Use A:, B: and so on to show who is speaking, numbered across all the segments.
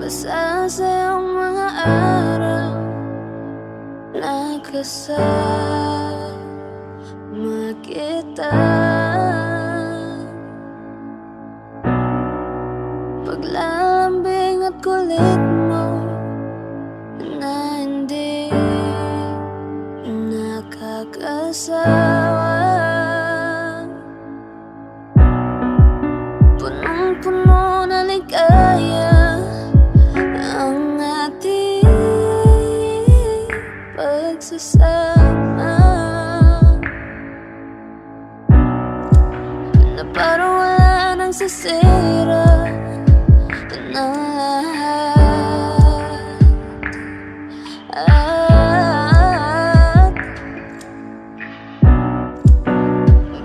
A: Basa sa'yong mga araw nakasama kita. Paglalambing at kulit mo na hindi nakakasawa. Punong-puno na ligaya ang ating pagsasama, na parang wala nang sisira ng lahat. At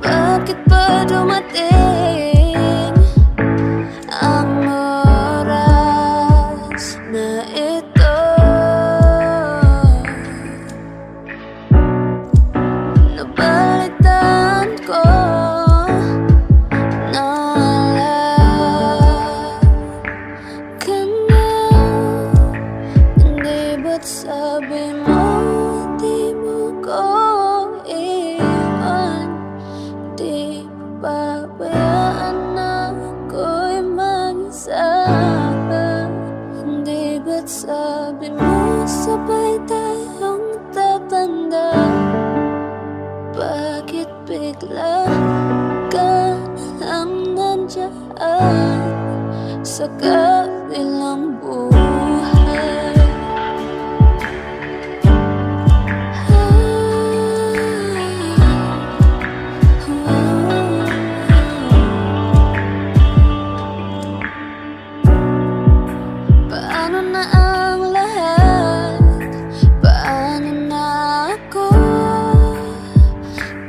A: bakit pa dumating ang oras na ito? Nabalitaan ko na wala ka na. Hindi ba't sabi mo di mo ko iwan? Di pabayaan na ako'y mag-isa. Hindi ba't sabi mo sabay tayong tatanda? Bakit bigla ka lang nandiyan sa kabilang buhay? Paano na ang lahat? Paano na ako?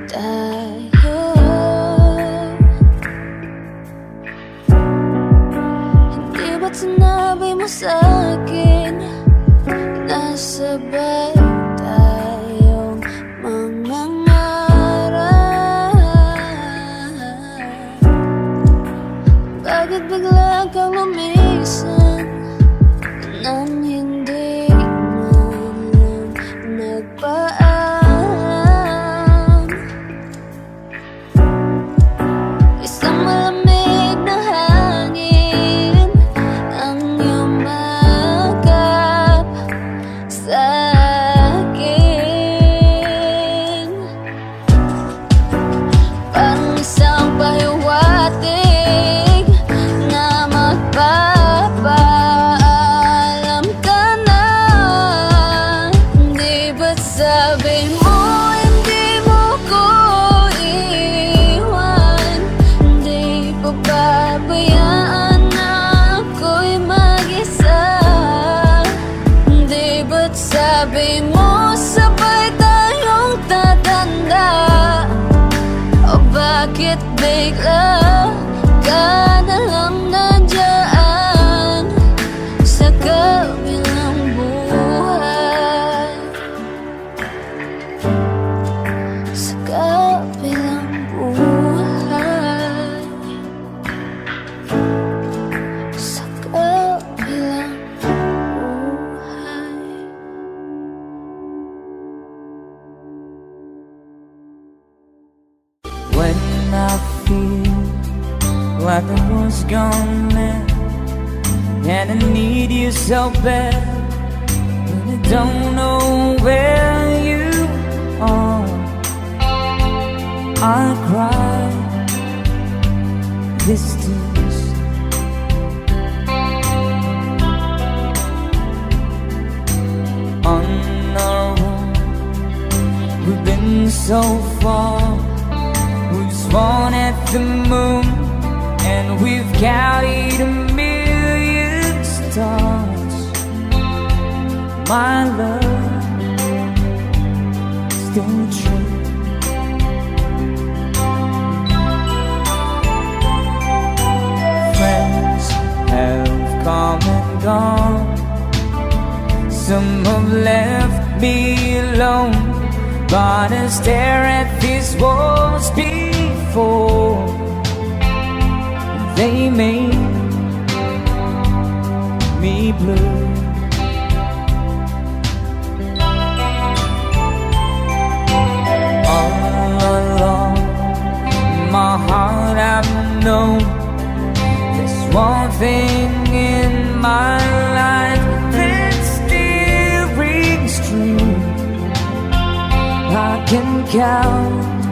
A: Tayo hindi ba't sinabi mo sa'kin na sabay tayong mangangarap? Bakit bigla kang lumisan nang hindi man lang nagpaalam? Isang malamig na hangin ang iyong magap sa'kin. Parang isang pahiwatig na magpapaalam ka na. Hindi ba't sabi mo hindi mo ko iwan? Hindi pa pabayaan na ako'y mag-isa? Hindi ba't sabi mo sabay tayong tatanda? O bakit bigla ka na lang nandiyan sa kabilang buhay? Sa kabilang buhay. Sa kabilang buhay.
B: When I feel like the world's gone mad and I need you so bad, and I don't know where you are, I cry these tears. On our own, we've been so far. We've sworn at the moon, and we've carried 1,000,000 stars. My love, stay true. Friends have come and gone. Some have left me alone, but I stare at these walls before they made me blue. All along my heart I've known there's one thing in my life that's still rings true. I can count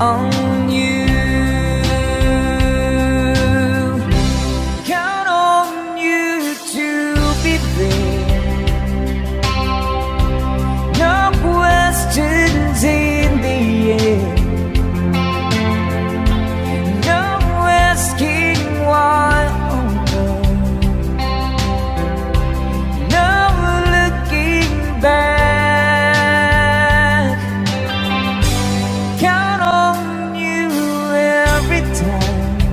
B: on you. Count on you to be there. No questions in the air. No asking why. No looking back. Count on you every time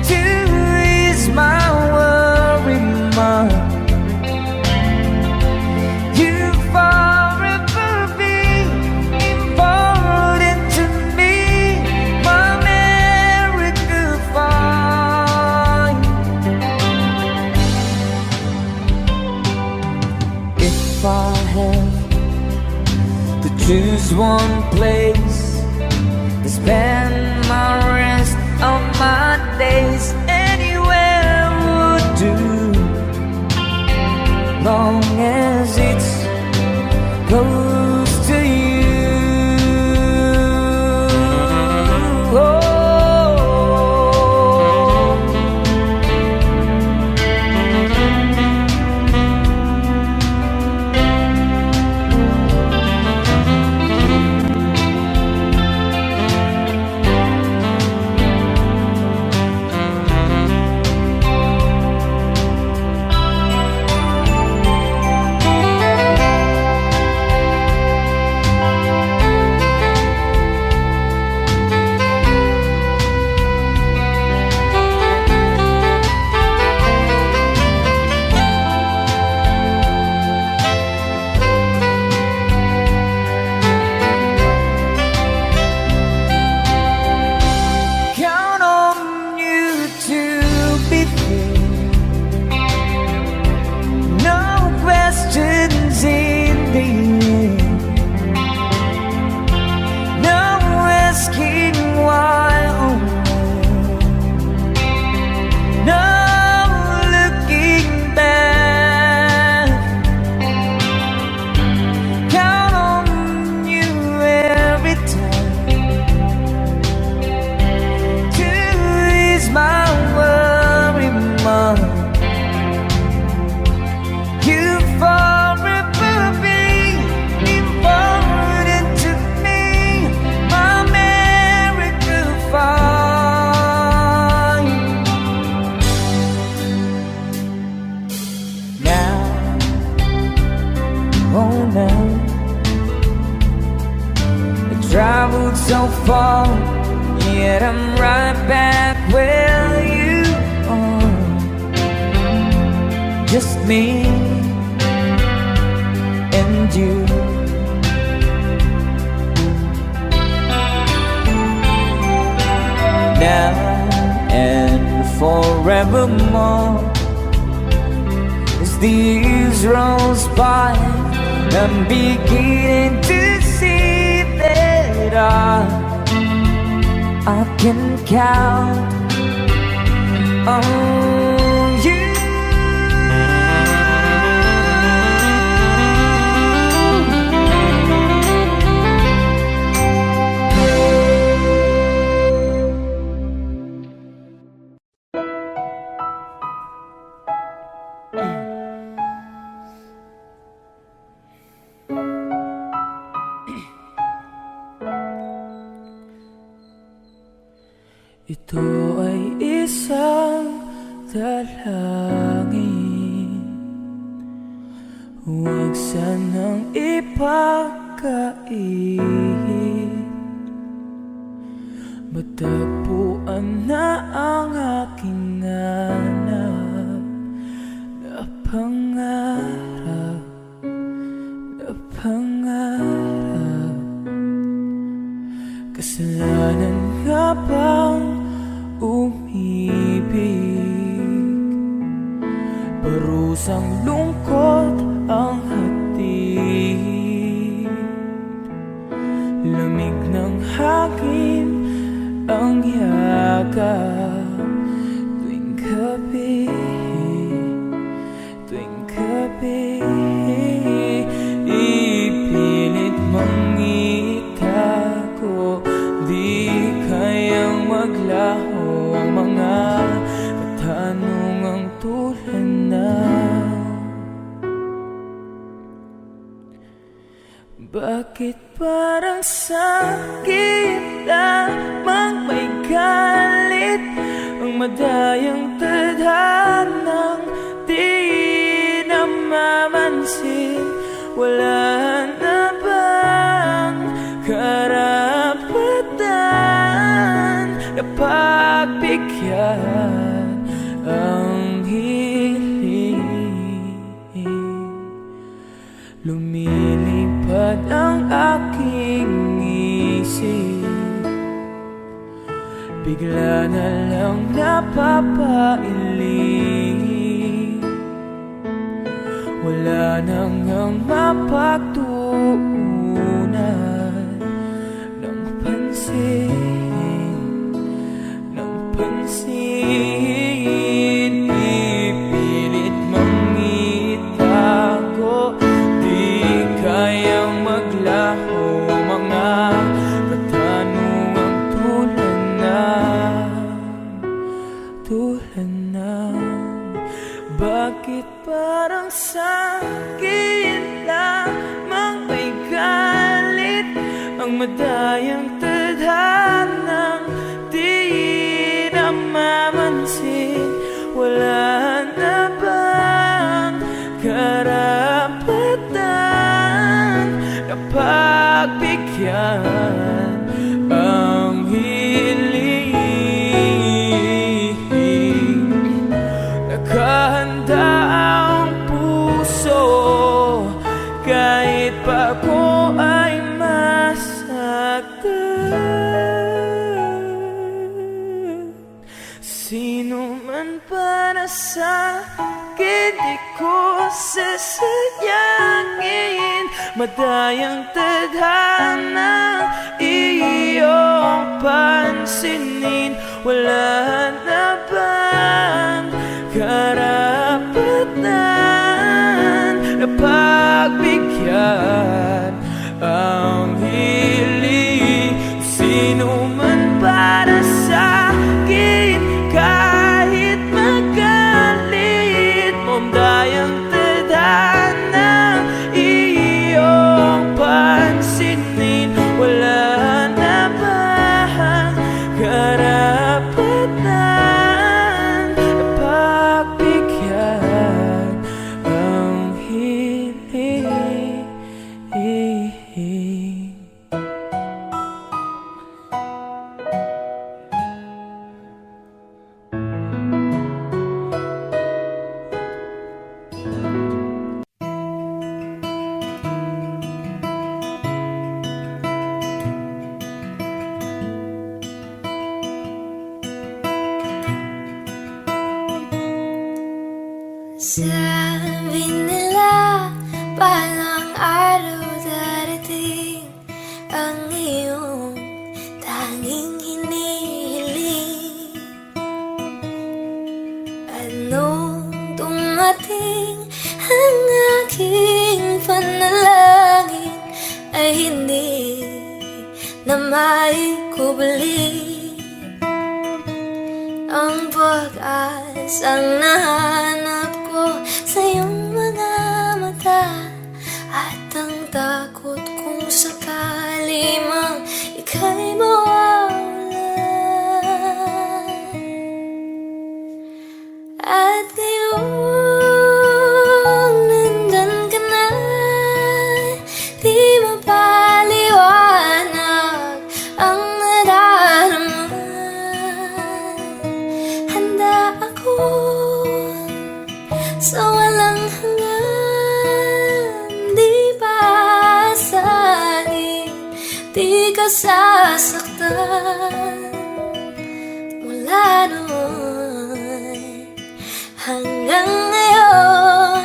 B: to ease my worry mind. You forever be important to me, my miracle find. If I have to choose one place to spend my rest of my days, anywhere would do, long as it's close to you. Oh. Count on you to be there. No questions in the air. No asking why. No looking back. Count on you every time to ease my worry mind. You forever be important to me, my miracle find. Now, oh now, I traveled so far, yet I'm right back where you are. Just me and you. Now and forevermore, as the years rolls by, I'm beginning to see that I can count on you. Ito ay isang dalangin, huwag sanang ipagkait. Matagpuan na ang aking hanap na pangarap, na pangarap. Kasalanan nga bang umibig kusang lungkot ang hatid. Lamig ng hangin ang yakap tuwing gabi, tuwing gabi. Ipilit mang itago, di kayang maglaho ang mga katanungang tulad na: bakit parang sakit lamang may galit ang madayang tadhanang di namamansin? Wala na bang karapatan na pagbigyan ang hiling? Lumilipad ang aking isip, bigla na lang napapailing. Wala nang ang mapagtuunan ng pansin, ng pansin. Ipilit mang itago, di kayang maglaho mga katanungang tulad na: bakit parang sakit lamang may galit ang madayang tadhanang di namamansin? Wala na bang karapatan na pagbigyan ang hiling? Nakahanda ang puso kahit pa ako ay masaktan. Sino man para sa akin di ko sasayangin, madayang tadhana iyong pansinin. Wala na bang karapatan na pagbigyan ang hiling? Sino man para sa akin kahit magalit mo, dayang tadhana iyong pansinin. Wala na bang karapatan na pagbigyan ang hiling?
A: Sabi nila palang araw darating ang iyong tanging hinihiling. Anong dumating ang aking panalangin ay hindi na maikubli. Ang pag-asang nahanap ko sa iyong mga mata, at ang takot kung sakali mang ika'y mawala. At ngayong nandyan ka na, di mapaliwanag ang nadarama. Handa ako sa walang hanggan, di pa asahin, di ka sasaktan. Mula noon hanggang ngayon,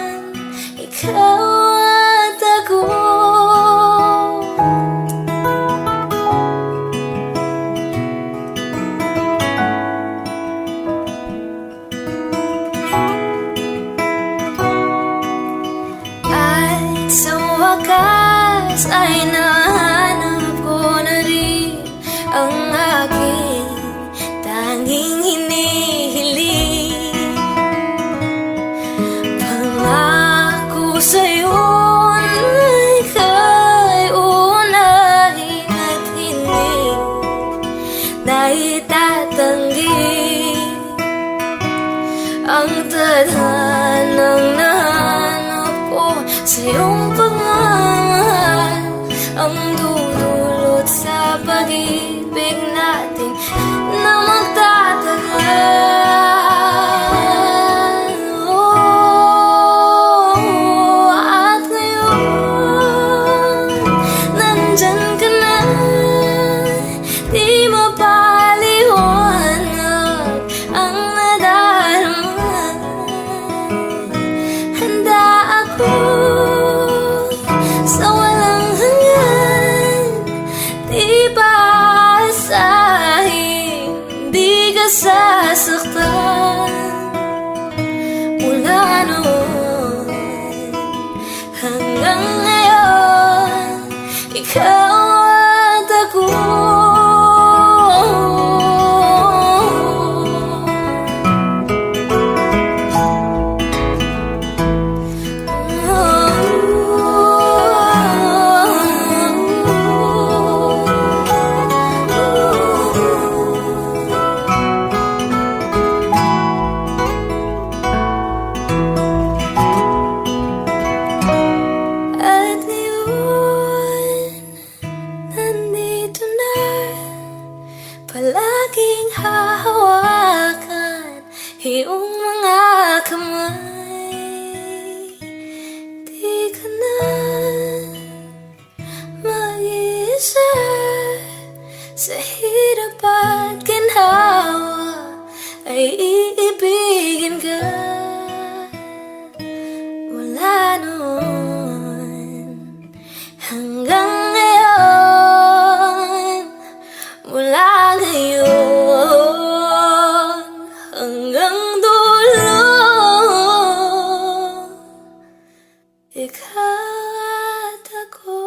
A: ang tadhanang nahanap ko sa iyong pagmamahal, ang dudulot sa pag-ibig natin na magtatagal. At ngayon, nandyan ka na, di mapaliwanag ang nadarama. Handa ako sa walang hanggan, di ba asahin, di ka sasaktan. Mula noon hanggang ngayon, ikaw at ako. At ngayon, nandito na, palaging hahawakan iyong mga kamay. Di ka na mag-iisa sa hirap at ginhawa, ay iibigin ka. Mula noon hanggang ngayon, mula ngayon hanggang dulo, ikaw at ako.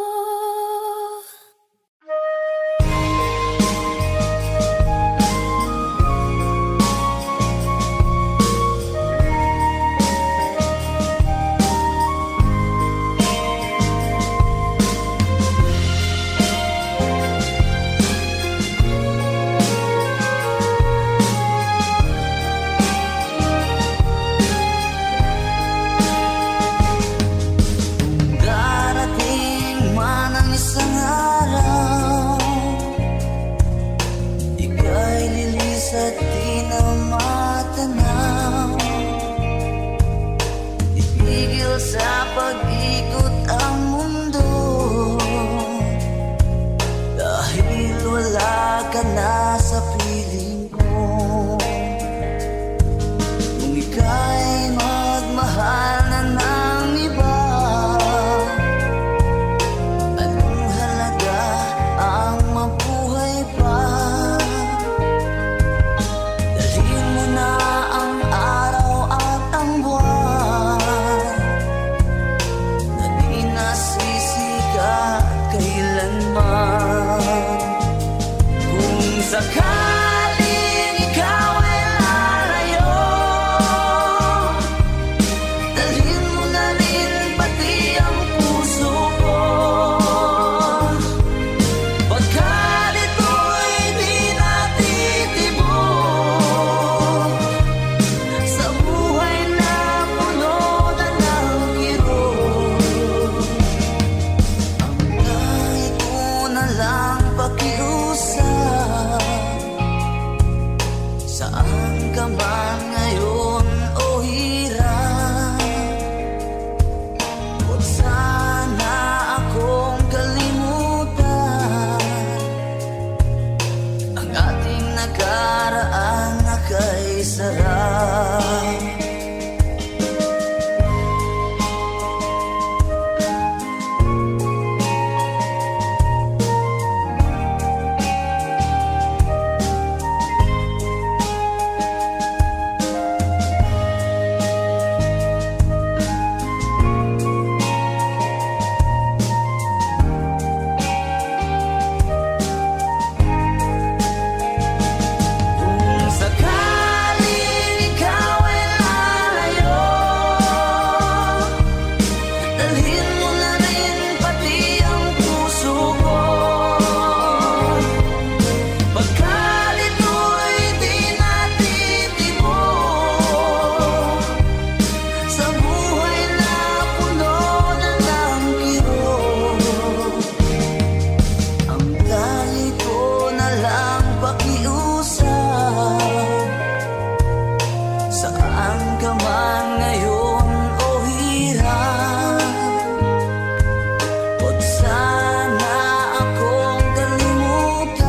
B: Nasaan ka man ngayon o hirap, huwag sana akong kalimutan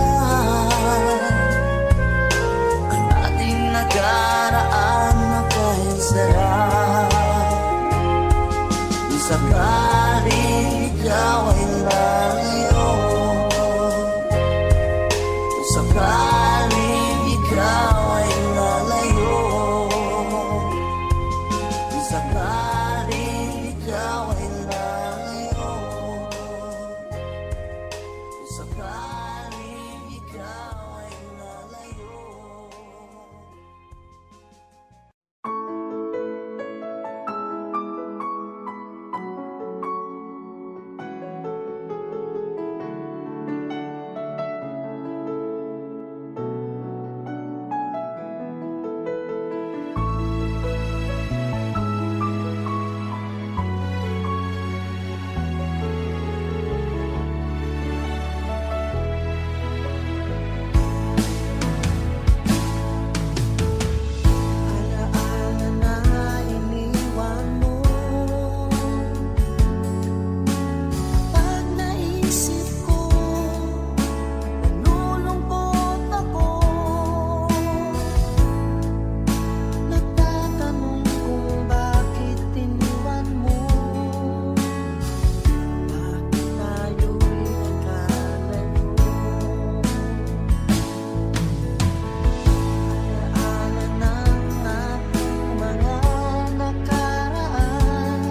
B: ang ating nakaraan na kahit sarap. Kung sakaling ikaw ay lalayo, kung sakaling ikaw ay lalayo, kung sakaling ikaw ay lalayo, kung sakaling ikaw ay lalayo. Alaala na iniwan mo, pag naisip ko, nalulungkot ako. Nagtatanong kung bakit iniwan mo, bakit tayo'y nagkalayo. Alaala ng ating mga nakaraan,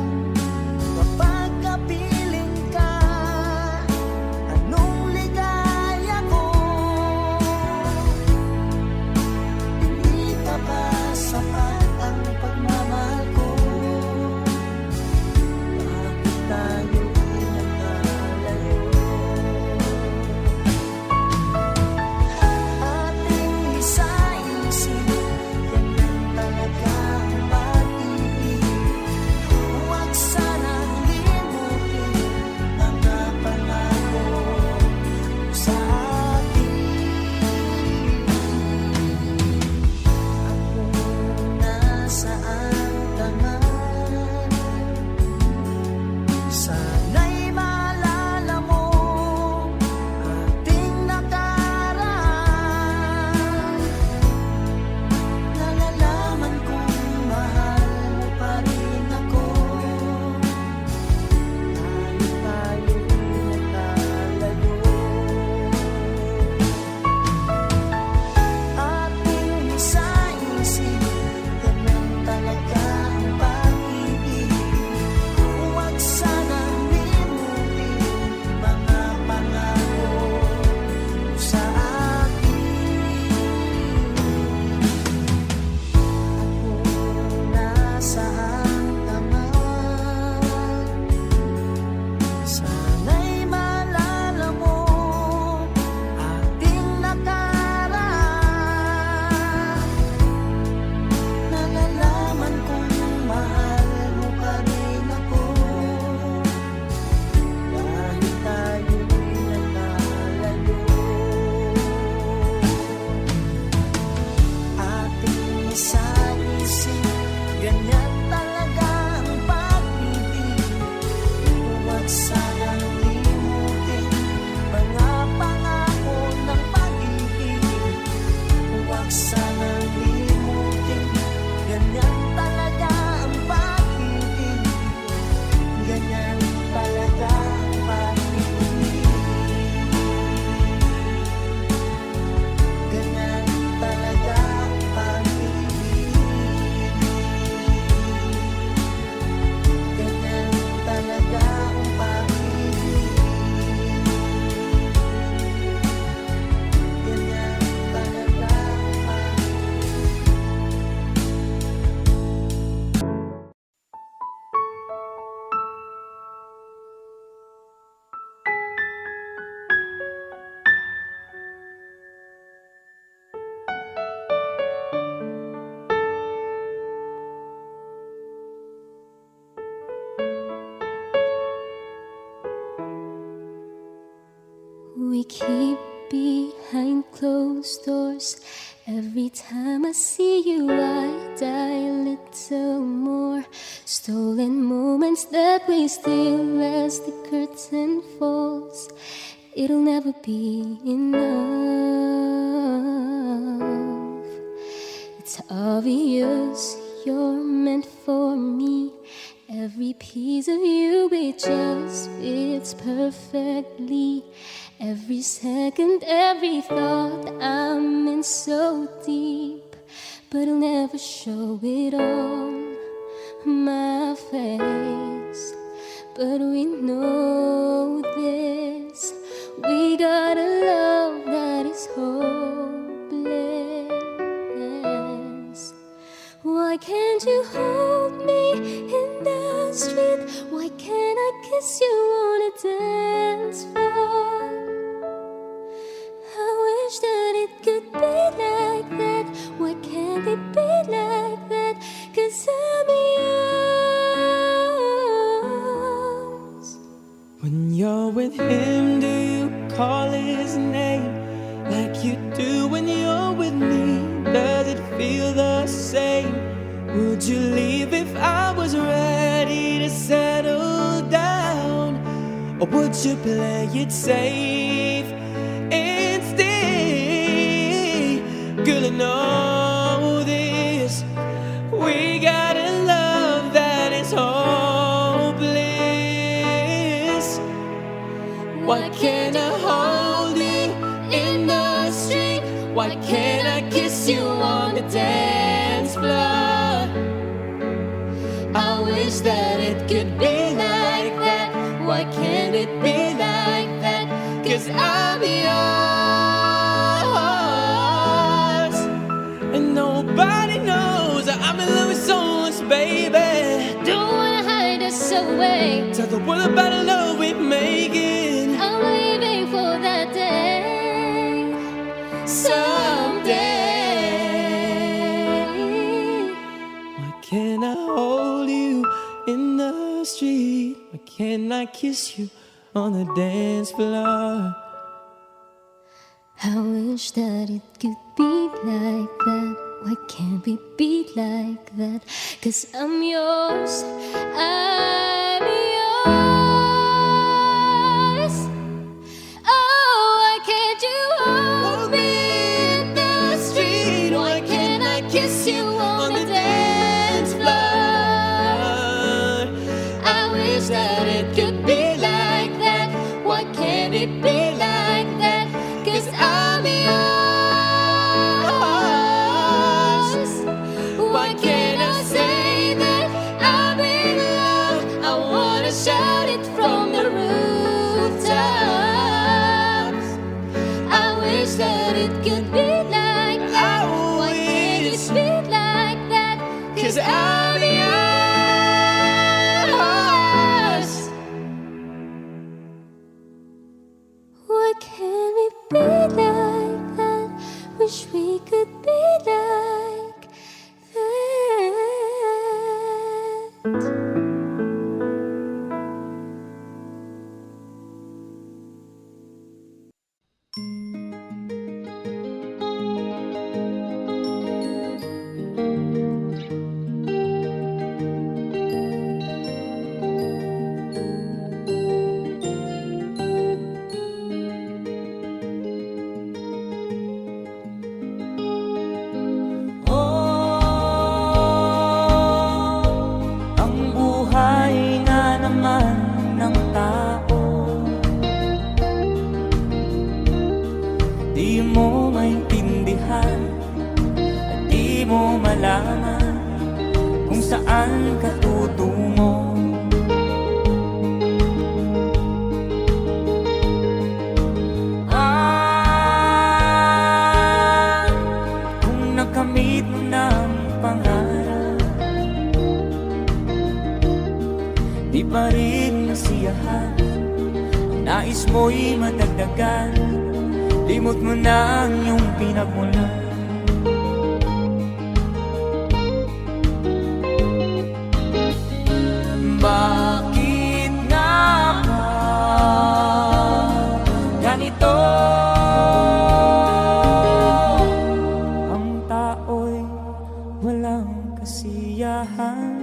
B: kapag kapiling ka, anong ligaya ko. Hindi pa ba sapat ang pagmamahal ko? Bakit tayo'y nagkalayo? Ating isa-isip, ganyan talaga ang pag-ibig. Huwag sanang limutin mga pangako sa atin. At kung nasaan ka man, sana'y maalala mo ating nakaraan. Nalalaman kong mahal mo pa rin ako, kahit tayo'y nagkalayo. Ating isa-isip, ganyan talaga ang pag-ibig. Huwag sanang limutin mga pangako sa atin. Kung nasaan ka man, sana'y maalala mo ating nakaraan. Nalalaman kong mahal mo pa rin ako, kahit tayo'y nagkalayo. Ating isa-isip, ganyan talaga ang pag-ibig. Huwag sanang limutin mga pangako ng pag-ibig. Huwag sanang limutin, ganyan talaga ang pag-ibig. Ganyan talaga ang pag-ibig. Ganyan talaga ang pag-ibig.
A: stolen moments that we steal as the curtain falls. It'll never be enough. It's obvious you're meant for me. Every piece of you, it just fits perfectly. Every second, every thought, I'm in so deep, but I'll never show it on my face. But we know this, we got a love that is hopeless. Why can't you hold me in the street? Why can't I kiss you on a dance floor? I wish that it could be like that. Why can't it be like that? 'Cause I'm yours.
B: When you're with him, do you call his name like you do when you're with me? Does it feel the same? Would you leave if I was ready to settle down? Or would you play it safe and stay? Girl, I know this, we got a love that is hopeless. Why can't I hold you in the street? Why can't I kiss you on the dance floor? I wish that it could be like that. Why can't it be like that? 'Cause I'm yours, and nobody knows I'm in love with someone, baby.
A: Don't wanna hide us away.
B: Tell the world about the love we're making.
A: I'm waiting for that day someday.
B: Why can't I hold you in the street? Why can't I kiss you on the dance floor?
A: I wish that it could be like that. Why can't we be like that? 'Cause I'm yours, I'm yours. Oh, why can't you hold me in the street? Why can't I kiss you on the dance floor? I wish that it could be like that. Why can't it be like that? 'Cause I'm yours. Why can't I say that I'm in love? I wanna shout it from the rooftops. I wish that it could be like that. Why can't it be like that? 'Cause I'm yours. Why can't we be like that? Wish we could be like that.
B: Ang buhay nga naman ng tao, di mo maintindihan at di mo malaman kung saan ka tutungo. Kung nakamit mo ng pangarap, di pa rin nasiyahan. Ang nais mo'y madagdagan, limot mo na ang iyong pinagmulan. Bakit nga ba ganito? Ang tao'y walang kasiyahan.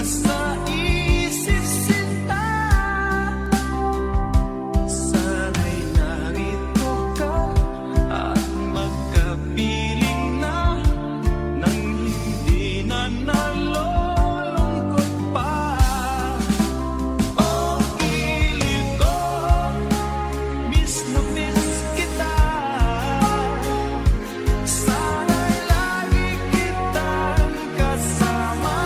C: nasa isip sinta. Sana'y narito ka at magkapiling na nang hindi na nalulungkot pa. O pilit ko, miss na miss kita. Sana'y lagi kitang kasama.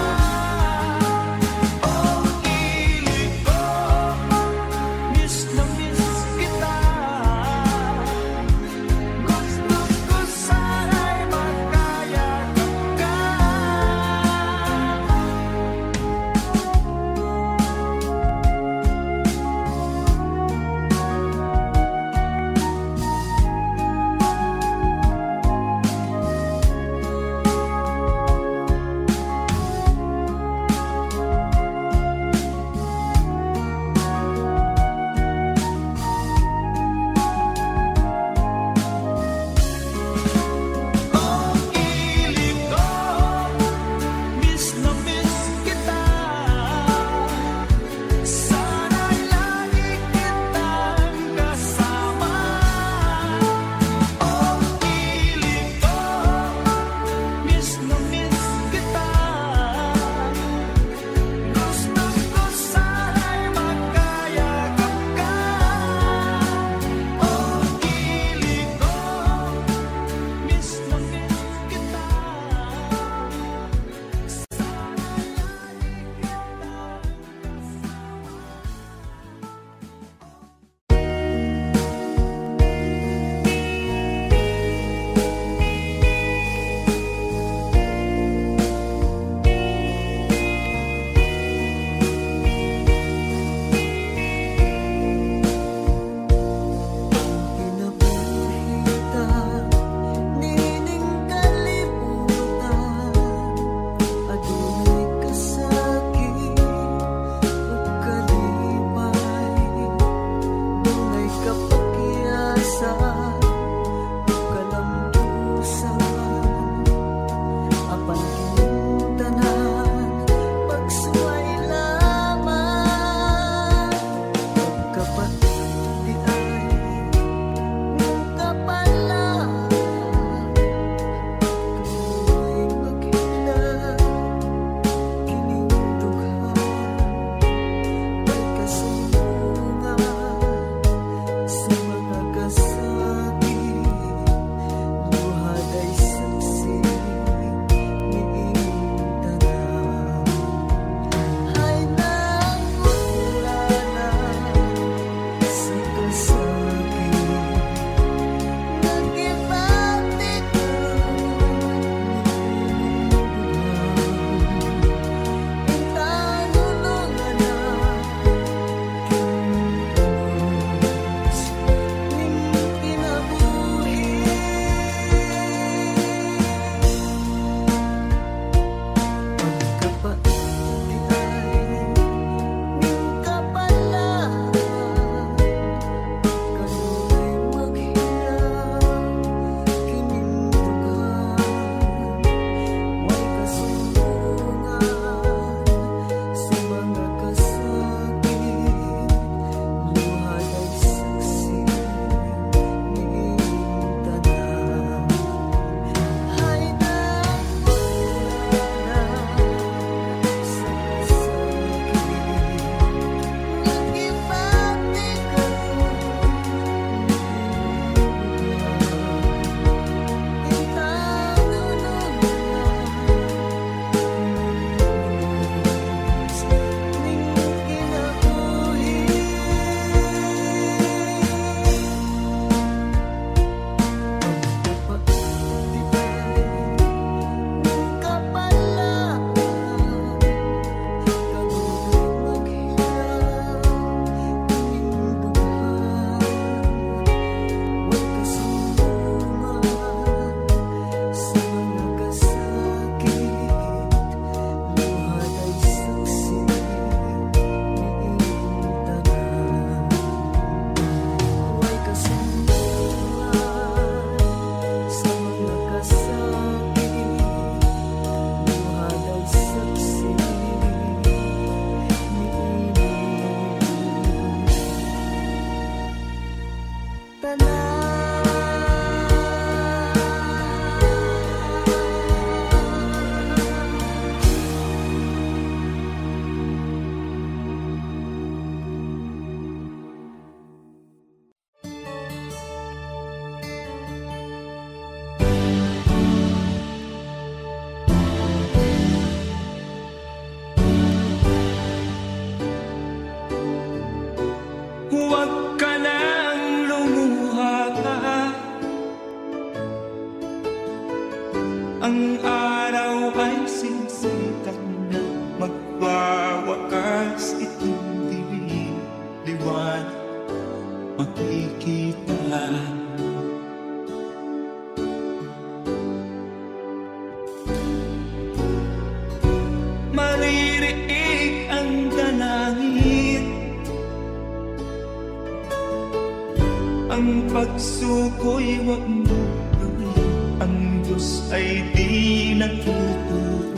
C: Ang pagsuko'y wag mo gawin. Ang Diyos ay di natuturo,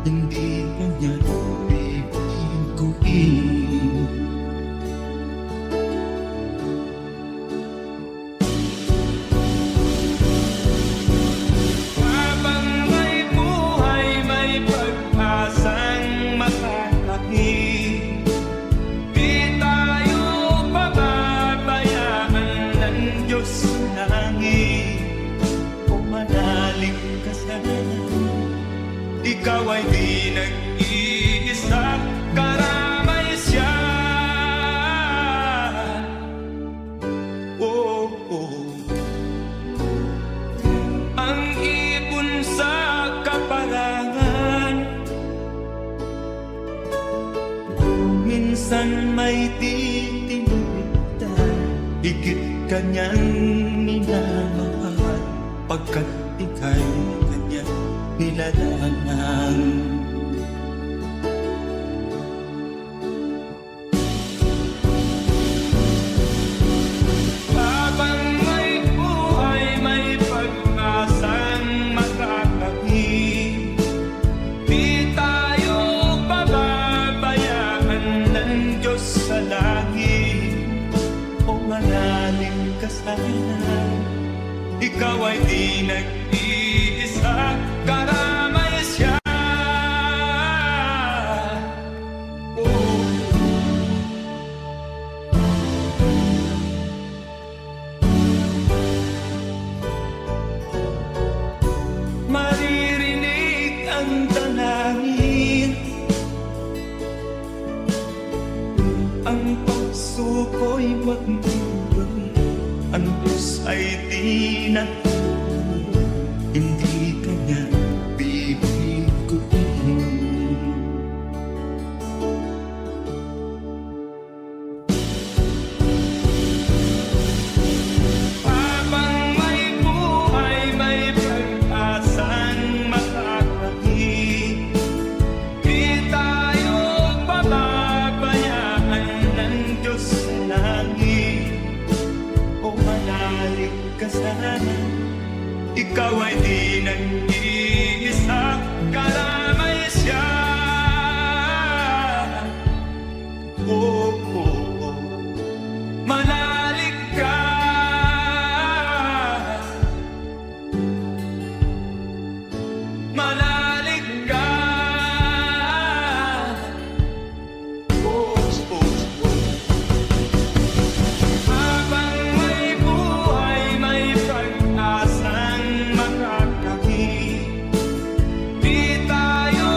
C: hindi kanya bibiguin. Habang may buhay, may pag-asang makakakit. Di tayo pababayaan ng Diyos sa langit. Kung manalig ka sana, ikaw ay di nag-iisa, karamay siya. Oh, oh. Ang ipon sa kaparangan, minsan may titinulitan. Higit kanyang minamahal, pagkat ika'y kanyang nilalangan. Habang may buhay, may pag-asang makakakit. Di tayo pababayaan ng Diyos sa langit. O manalig ka sana, ikaw ay di nag-iisa, karamay siya. Oh. Maririnig ang dalangin, ang pagsuko'y wag mong gawin. Ang Diyos ay di natuturo, hindi kanya bibiguin. Habang may buhay, may pag-asang makakakit. Di tayo pababayaan ng Diyos sa langit. O manalig ka sana, ikaw ay di nag-iisa, karamay siya. Oh, oh, oh. Manalig ka, manalig ka. Oh, oh, oh. Habang may buhay, may pag-asang makakakit. Di tayo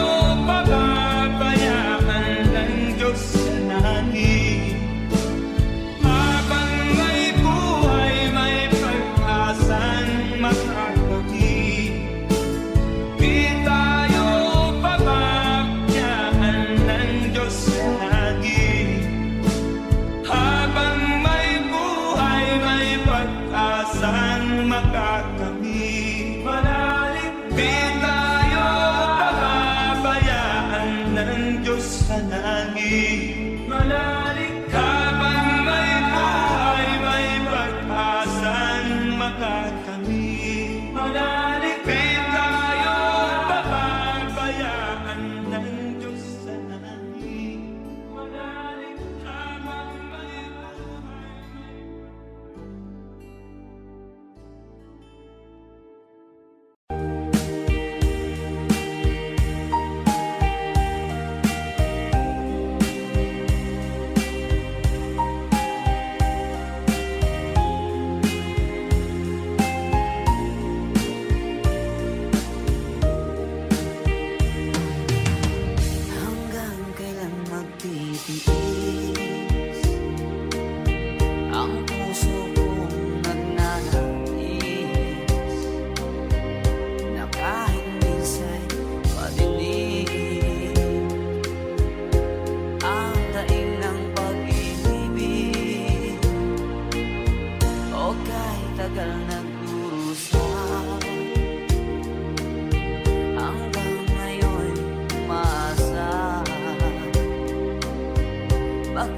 C: pababayaan ng Diyos sa langit. Habang may buhay, may pag-asang makakakit. Di tayo pababayaan ng Diyos sa langit. Habang may buhay, may pag-asang makakamit. Manalig, di tayo pababayaan ng Diyos sa langit. Manalig, habang may buhay, may pag-asang makakamit. Manalig, di tayo pababayaan ng Diyos sa langit. Manalig, habang may buhay,
B: Hanggang kailan magtitiis ang puso kong nagnanais na kahit minsan madilim ang daing ng pag-ibig. O kahit tagal nagdurusa, hanggang ngayon umaasa. Bakit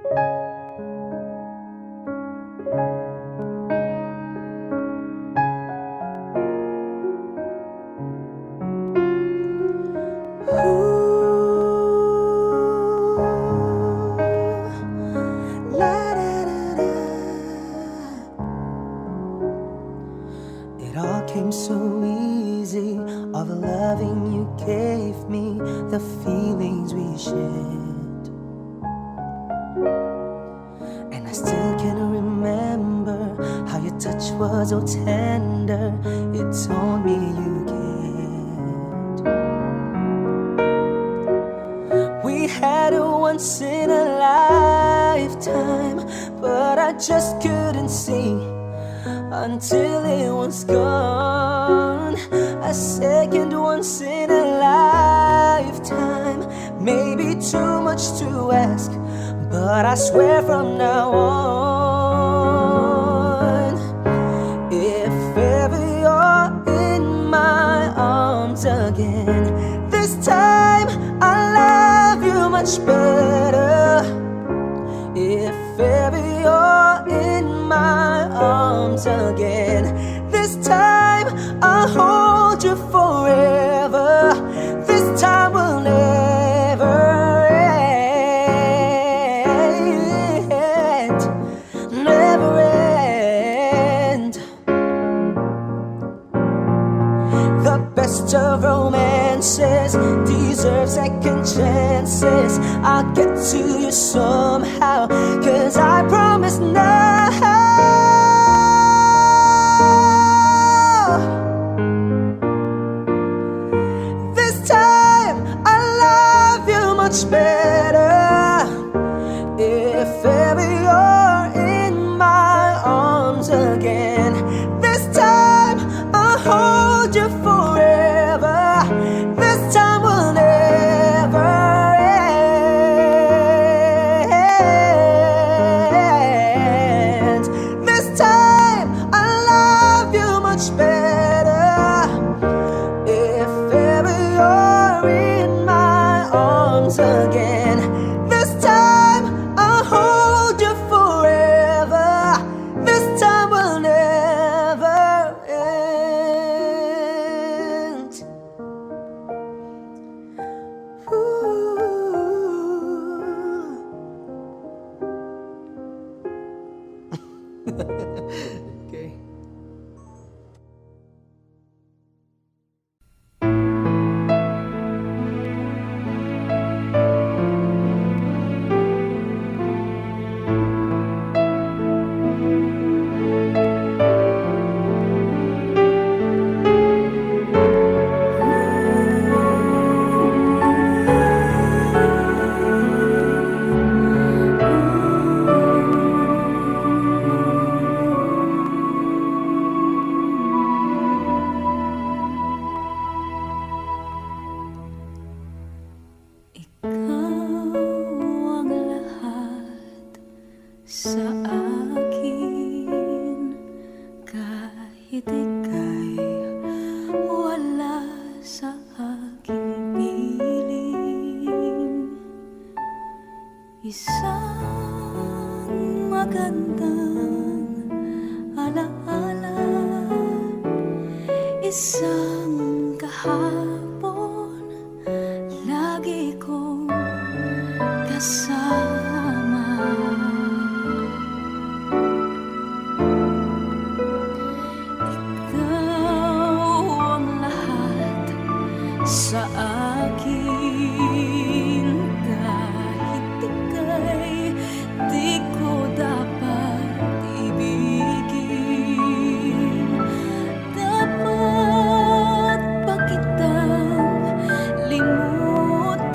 D: It all came so easy, all the loving you gave me, the feelings we shared. And I still can remember how your touch was so tender. It told me you cared. We had a once in a lifetime, but I just couldn't see until it was gone. A second once in a lifetime, maybe too much to ask, but I swear from now on, if ever you're in my arms again, this time I love you much better. If ever you're in my arms again, this time I'll hold you forever. This time will never end, never end. The best of romances deserve second chances. I'll get to you somehow, 'cause I promise now, this time I love you much better. If ever you're in my arms again, this time I'll hold you forever. This time will never end. This time I love you much better. If ever you're in my arms again, this time I'll hold you forever. This time will never end. Okay.
A: Sa akin, kahit ika'y wala sa aking piling, isang magandang alaala, isang kahapon, lagi kong kasama. Sa akin, kahit ika'y di ko dapat ibigin, dapat ba kitang limutin?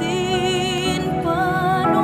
A: Paano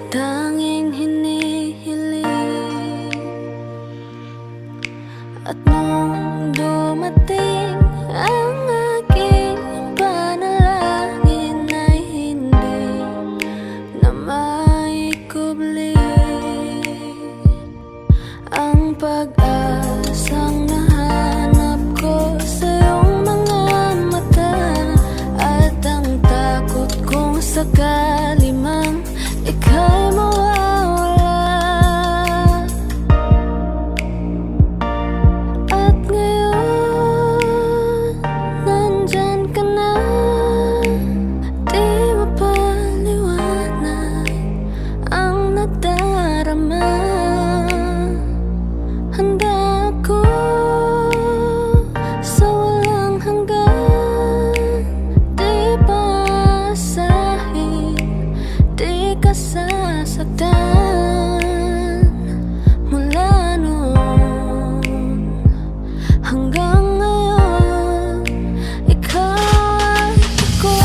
A: tanging hinihiling. At nung dumating ang aking panalangin ay hindi na maikubli ang pag-asang nahanap ko sa iyong mga mata, at ang takot kong sakali mang ika'y mawawala. At ngayon, nandyan ka na, di mapaliwanag ang nadarama. Handa ako sa walang hanggan, di paasahin, di ka sasaktan. Mula noon hanggang ngayon, ikaw at ako.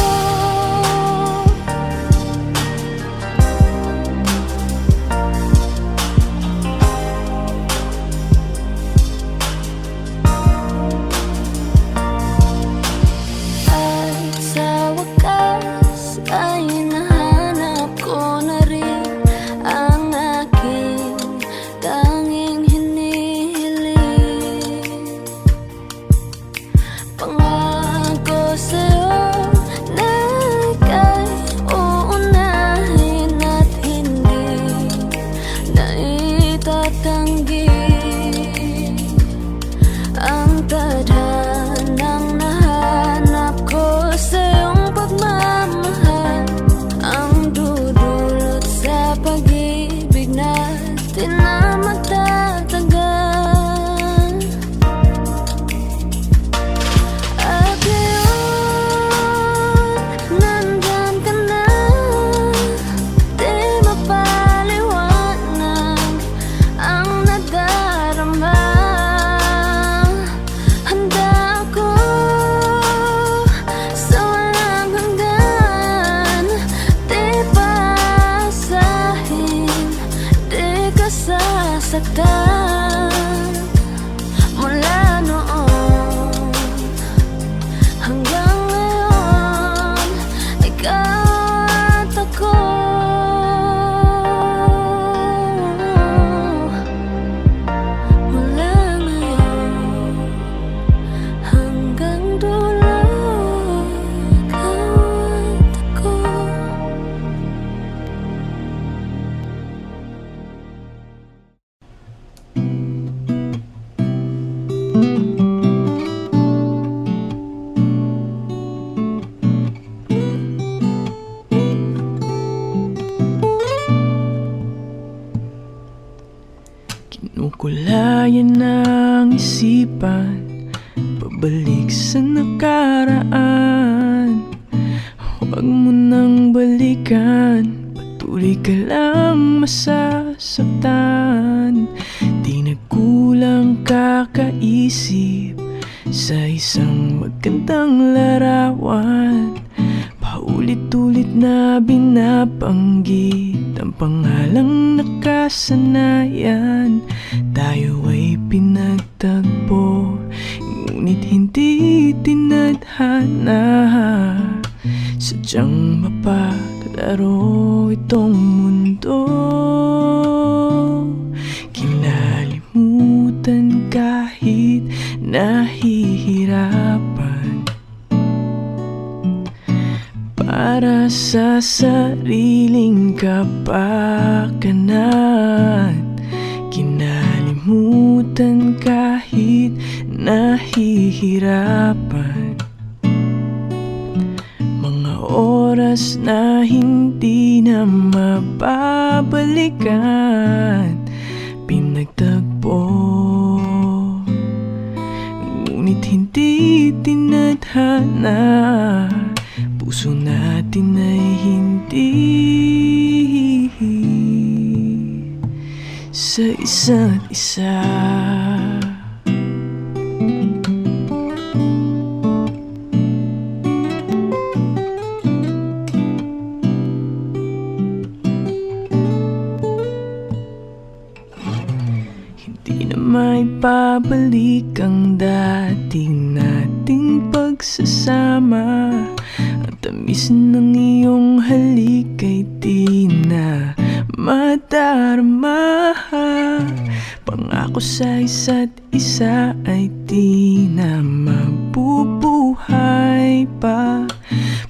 A: At sa wakas ay nahanap ko na rin ang aking tanging hinihiling. Pangako sa'yo na ika'y uunahin at hindi na itatanggi ang tadhanang nahanap ko sa iyong pagmamahal, ang dudulot sa pag-ibig natin na magtatagal. At ngayon, nandyan ka na, di mapaliwanag ang nadarama. Handa ako sa walang hanggan, di paasahin, di ka sasaktan. Mula noon hanggang ngayon, ikaw at ako. Mula ngayon hanggang dulo, ikaw at ako.
E: Kinukulayan ng isipan, pabalik sa nakaraan. Huwag mo nang balikan, patuloy ka lang masasaktan. Di nagkulang kakaisip sa isang magandang larawan. Paulit-ulit na binabanggit ang pangalang nakasanayan. Tayo ay pinagtagpo, ngunit hindi tinadhana. Sadyang mapaglaro itong mundo. Kinalimutan kahit nahihirapan, para sa sariling kapakanan. Kinalimutan kahit nahihirapan, mga oras na hindi na mababalikan. Pinagtagpo, ngunit hindi tinadhana. Puso natin ay hindi sa isa't isa. may babalik ang dating nating pagsasama. Ang tamis ng iyong halik ay di na madarama. Pangako sa isa't isa ay di na mabubuhay pa.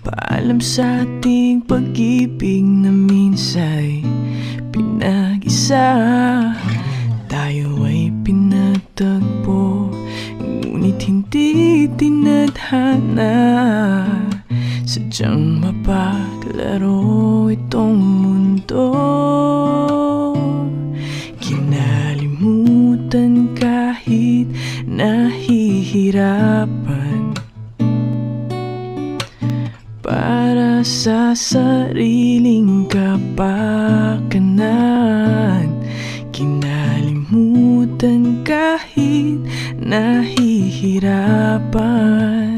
E: Paalam sa ating pag-ibig na minsa'y pinag-isa. Tayo ay pinagtagpo, ngunit hindi tinadhana. Sadyang mapaglaro itong mundo. Kinalimutan kahit nahihirapan, para sa sariling kapakanan. Kinalimutan kahit nahihirapan,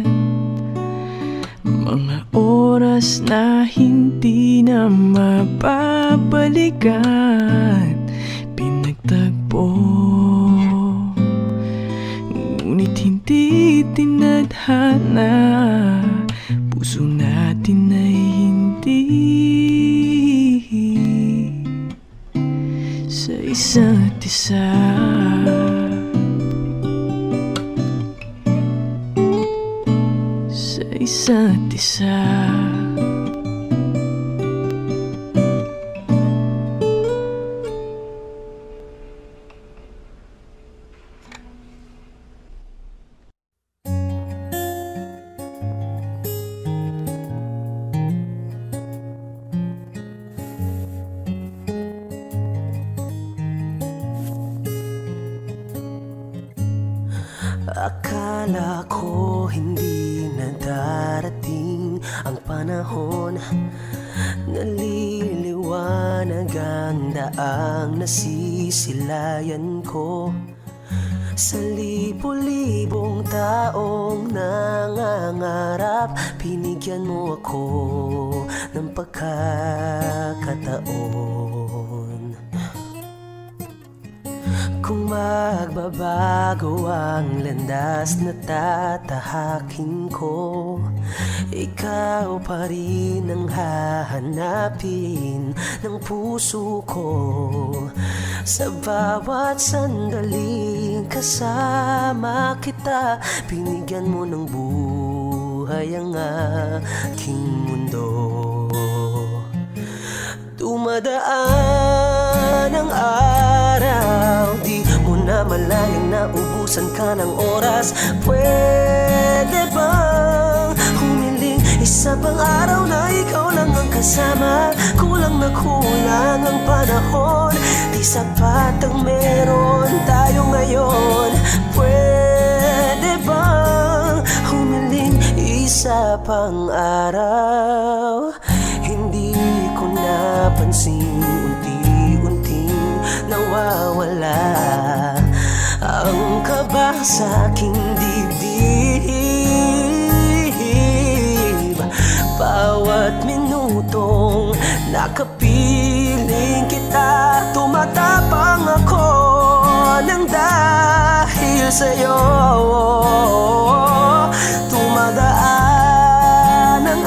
E: mga oras na hindi na mababalikan. Pinagtagpo, ngunit hindi tinadhana. Puso natin ay hindi sa isa't isa. Sa isa't isa.
D: Akala ko hindi na darating ang panahon, naliliwanag ang daang nasisilayan ko. Sa libo-libong taong nangangarap, binigyan mo ako ng pagkakataon. Kung magbabago ang landas na tatahakin ko, ikaw pa rin ang hahanapin ng puso ko. Sa bawat sandaling kasama kita, binigyan mo ng buhay ang aking mundo. Dumadaan ang araw, di mo na malayang naubusan ka ng oras. Pwede bang humiling isa pang araw na ikaw lang ang kasama? Kulang na kulang ang panahon, di sapat ang meron tayo ngayon. Pwede bang humiling isa pang araw? Hindi ko napansin, unti-unting nawawala ang kaba sa aking dibdib. Bawat minutong nakapiling kita, tumatapang ako ng dahil sa'yo. Tumadaan ang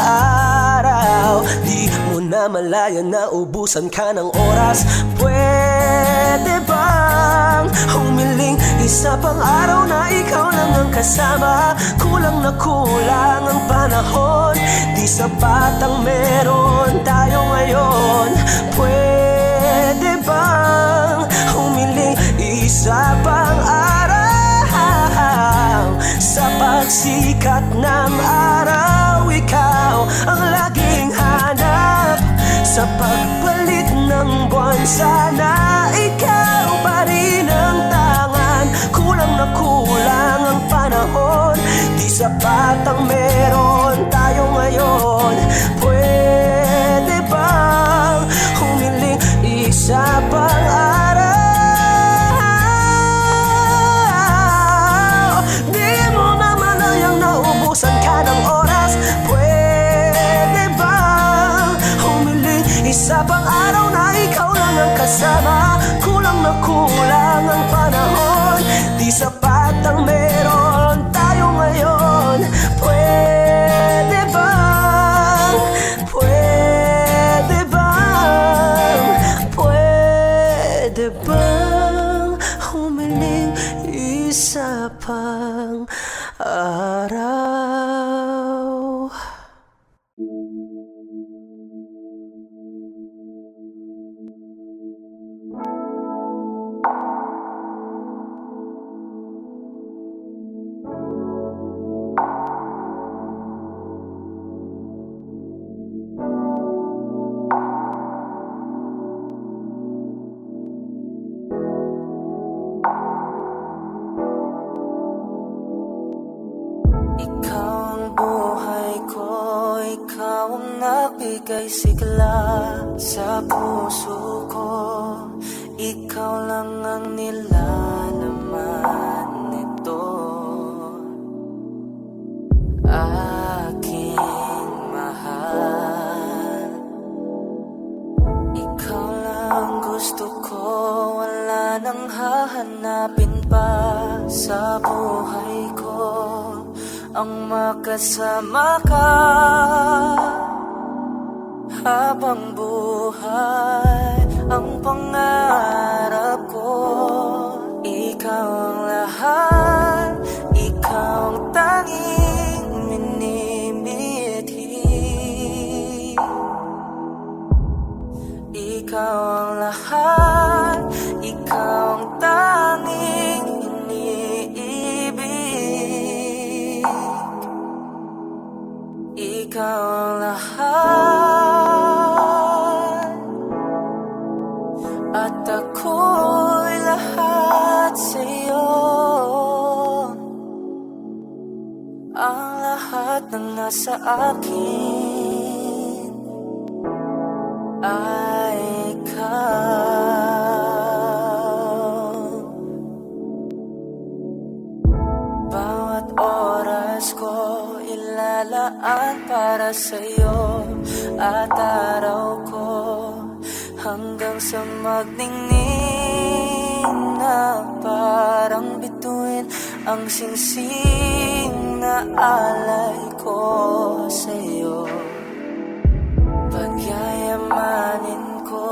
D: araw, di mo na malaya na ubusan ka ng oras. Pwede bang humiling isa pang araw na ikaw lang ang kasama? Kulang na kulang ang panahon, di sapat ang meron tayo ngayon. Pwede bang humiling isa pang araw? Sa pagsikat ng araw, ikaw ang laging hanap. Sa pagpalit ng buwan, sana ikaw pa rin ang tangan. Kulang na kulang ang panahon, di sapat ang meron tayo ngayon. Pwede bang humiling isa pang araw? Di mo na malayang naubusan ka ng oras. Pwede bang humiling isa pang araw na ikaw lang ang kasama? Kulang na kulang ang panahon, Pwede bang humiling isa pang araw? Ikaw ang buhay ko, ikaw ang nagbigay sigla sa puso ko. Ikaw lang ang nilalaman nito, aking mahal. Ikaw lang gusto ko, wala nang hahanapin pa sa buhay ko. Ang makasama ka habang buhay, ang pangarap ko. Ikaw ang lahat, ikaw ang tanging minimithi. Ikaw ang lahat, ikaw ang tanging iniibig. Ikaw ang lahat, at ako'y lahat sa'yo. Ang lahat ng nasa akin ay ikaw. Bawat oras ko ilalaan para sa'yo, at araw ko hanggang sa magningning na parang bituin ang singsing na alay ko sa'yo. Pagyayamanin ko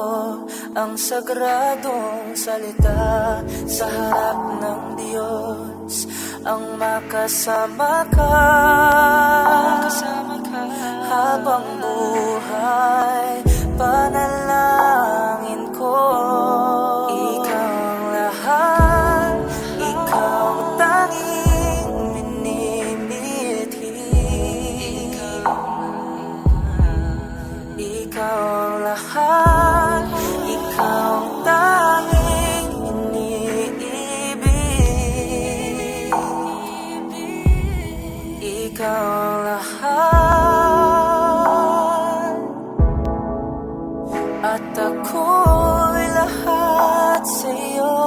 D: ang sagradong salita sa harap ng Diyos, ang makasama ka habang buhay. Panalangin ko, ikaw ang lahat, ikaw ang tanging minimithi. Ikaw ang lahat, ikaw ang tanging iniibig. Ikaw ang lahat, at ako'y lahat sa'yo.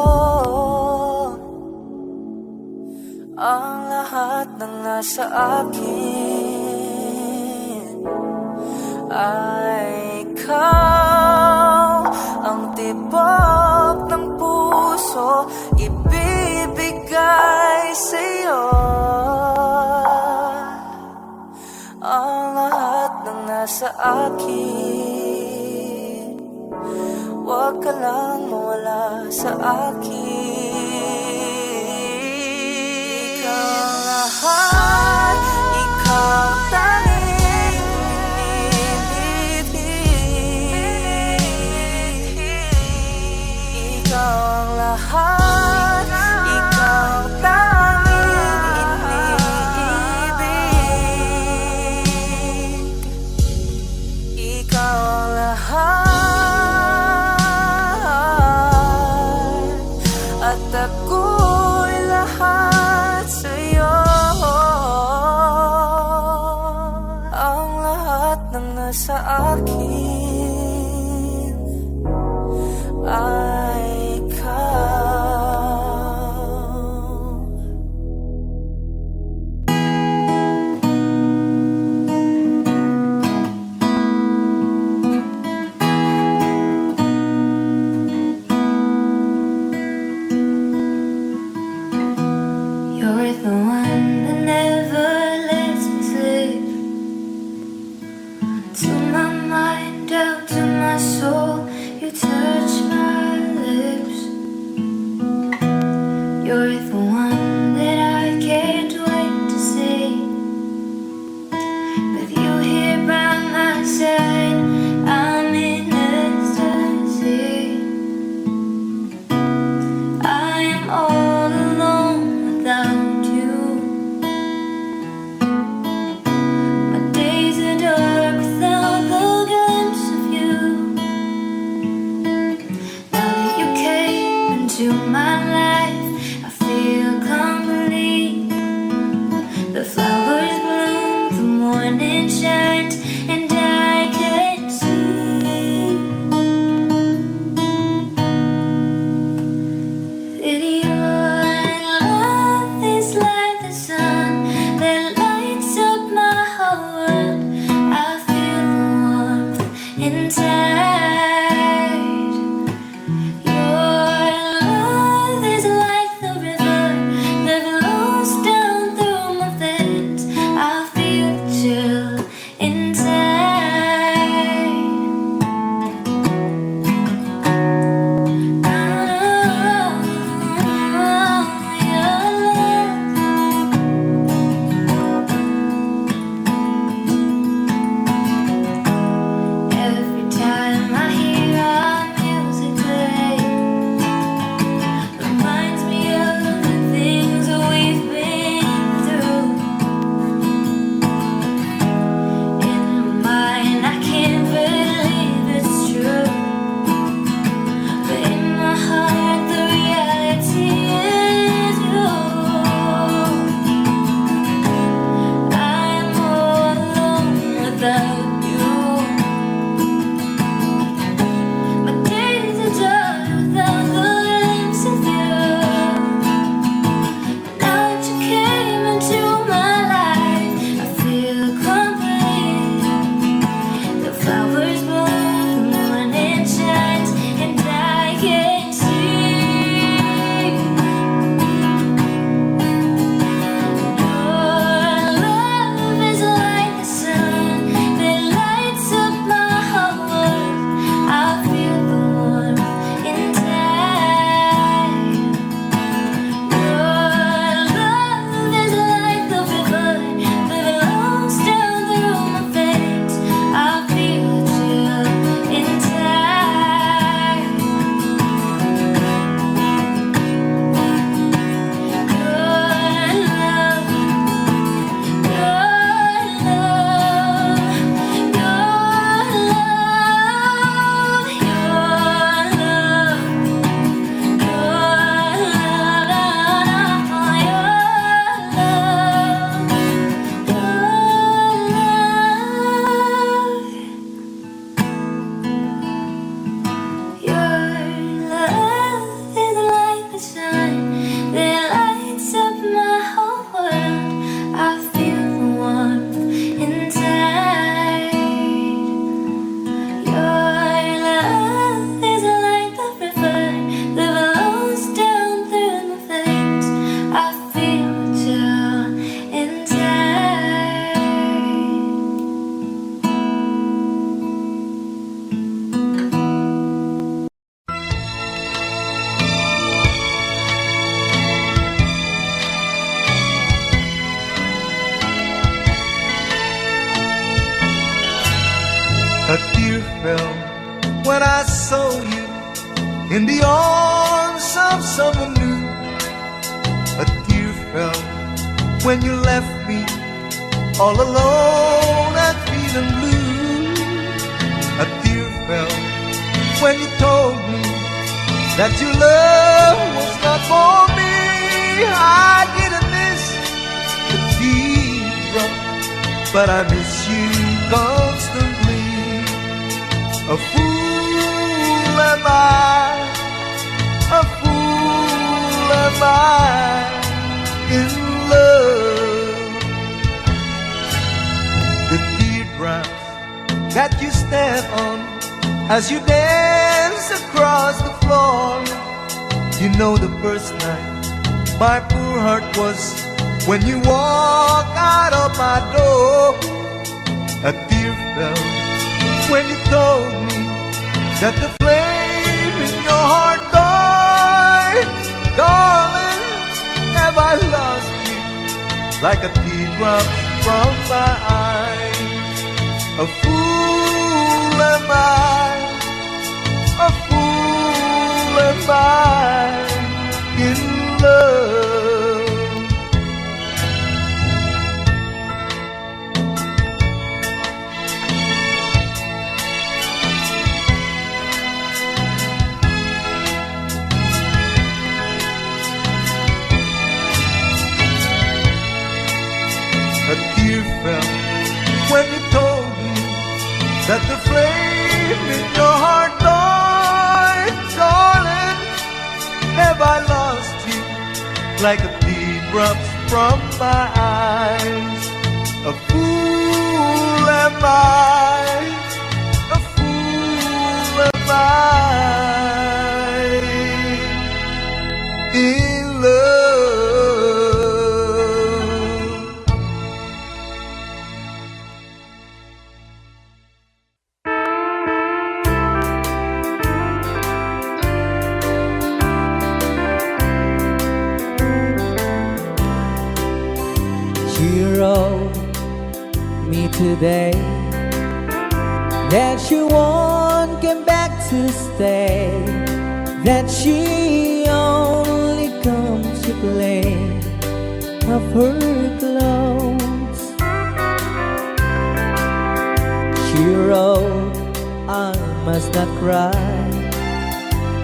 D: Ang lahat ng nasa akin ay ikaw. Ang tibok ng puso ibibigay sa'yo. Ang lahat ng nasa akin, huwag ka lang mawala sa akin. Ikaw ang lahat, ikaw ang tanging minimithi. Ikaw ang lahat, ikaw ang tanging iniibig. Ikaw ang lahat, at ako'y lahat sa'yo. Ang lahat ng nasa akin ay ikaw.
A: into my life, I feel complete. The flowers bloom, the morning shines, and I can see that your love is like the sun that lights up my whole world. I feel the warmth inside. Your love is like the river that flows down through my veins. I feel the chill inside. Every time I hear our music play, reminds me of the things we've been through. In my mind, I can't believe it's true, but in my heart, the reality is you. I'm all alone without you. My days are done without the glimpse of you. Now that you came into my life, I feel complete. The flowers bloom, the morning shines, and I can see your love is like the sun that lights up my whole world. I feel the warmth inside. Your love is like the river that flows down through my veins. I feel the chill inside. Your love is like the sun that lights up my whole world. I feel the warmth inside. Your love is like the river that flows down through my veins. I feel the chill inside.
F: A tear fell when I saw you in the arms of someone new. A tear fell when you left me all alone and feeling blue. A tear fell when you told me that your love was not for me. I didn't miss the teardrop, but I miss you constantly. A fool am I, a fool am I in love. The teardrops that you stand on as you dance across the floor. You know the first night my poor heart was when you walk out of my door. A tear fell when you told me that the flame in your heart died. Darling, have I lost you like a teardrop from my eyes? A fool am I, a fool am I in love. that the flame in your heart died, darling. Have I lost you like a teardrops from my eyes? A fool am I, a fool am I in love.
D: She wrote me today that she won't come back to stay, that she only comes to play of her clothes. She wrote, I must not cry,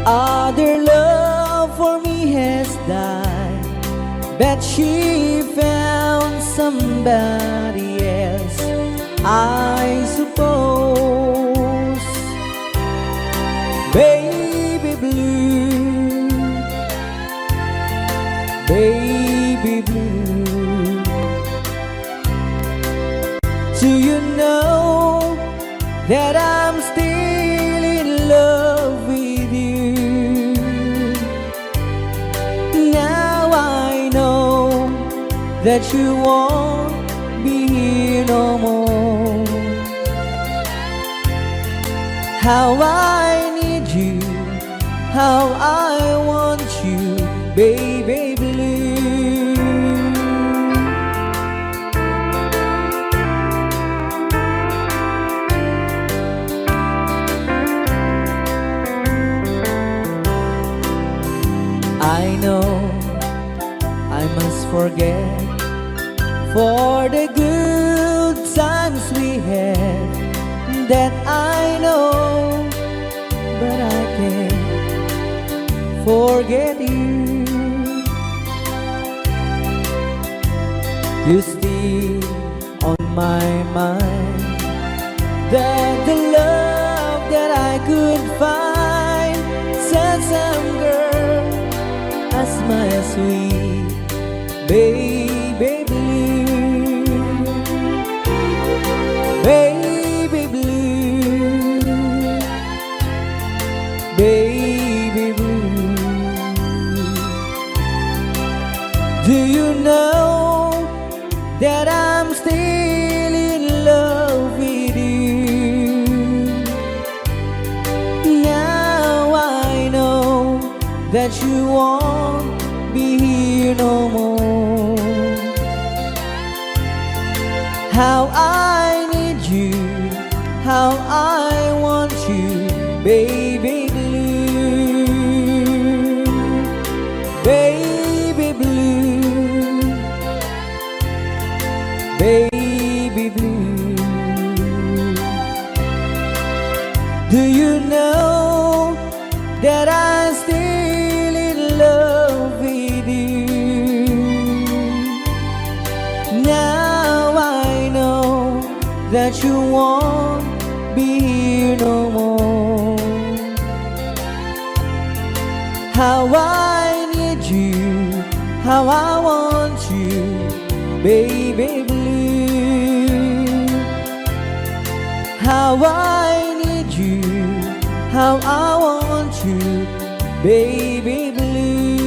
D: other love for me has died, but she found somebody else, I suppose. Baby blue, baby blue, do you know that I'm still in love with you? Now I know that you won't be here no more. How I need you, how I want you, baby blue. I know I must forget for the good times we had, that I know, but I can't forget you. You still on my mind, that the love that I could find, said some girl as my sweet baby blue, baby blue, baby blue. Do you know that I'm still in love with you? Now I know that you won't be here no more. How I need you, how I want you, baby blue, baby blue, baby blue. Do you know that I'm still in love with you? Now I know that you won't be here no more. How I need you, how I want you, baby blue. How I need you, how I want you, baby blue.